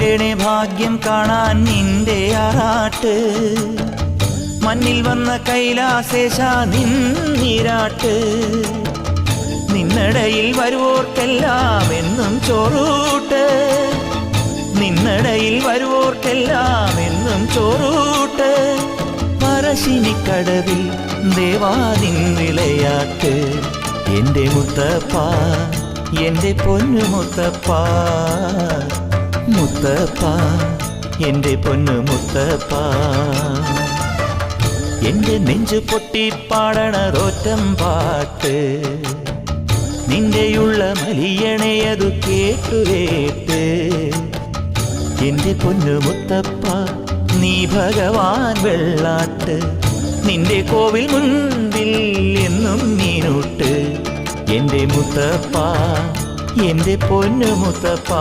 വേണേ ഭാഗ്യം കാണാൻ നിന്റെ ആറാട്ട്. മണ്ണിൽ വന്ന കൈലാസേശ നിന്നിരാട്ട്. നിന്നടയിൽ വരുവോർക്കെല്ലാം എന്നും ചോറൂട്ട്. നിന്നടയിൽ വരുവോർക്കെല്ലാം എന്നും ചോറൂട്ട്. പറശ്ശിനിക്കടവിൽ ദേവാദിൻ വിളയാട്ട്. എൻ്റെ മുത്തപ്പ, എൻ്റെ പൊന്നു മുത്തപ്പ, മുത്തപ്പ, എൻ്റെ പൊന്നു മുത്തപ്പ. എൻ്റെ നെഞ്ചു പൊട്ടി പാടണതൊറ്റം പാട്ട്. നിന്റെയുള്ള മലിയണയതു കേട്ടുകേട്ട്. എൻ്റെ പൊന്നു മുത്തപ്പ, നീ ഭഗവാൻ വെള്ളാട്ട്. നിന്റെ കോവിൽ മുൻപിൽ എന്നും മീനൂട്ട്. എൻ്റെ മുത്തപ്പ, എൻ്റെ പൊന്നു മുത്തപ്പ.